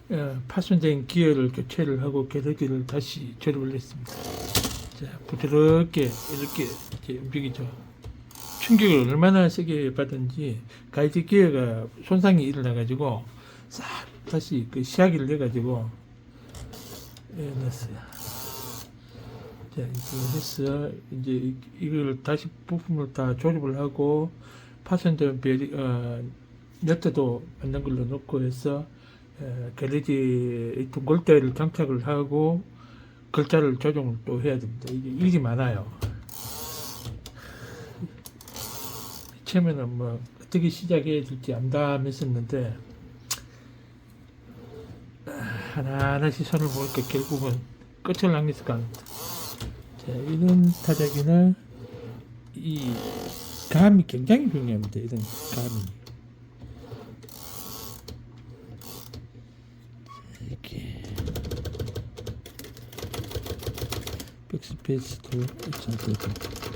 자, 파손된 기어를 교체를 하고 게르기를 다시 조립을 했습니다. 자, 부드럽게 이렇게 이제 움직이죠. 충격을 얼마나 세게 받은지 가이드 기어가 손상이 일어나 가지고 싹 다시 그 시야기를 내 가지고 놨어요. 자, 이거 해서 이제 이걸 다시 부품을 다 조립을 하고 파손된 너트도 맞는 걸로 놓고 해서 갤러지 둥글대를 장착을 하고 글자를 조정을 또 해야 됩니다. 이게 일이 많아요. 처음에는 뭐 어떻게 시작해야 될지 암담했었는데 하나하나씩 손을 보니까 결국은 끝을 낭했을 것 같습니다. 자, 이런 타자기는 이 감이 굉장히 중요합니다. 이런 감이 이렇게 백스페이스도 잘 되고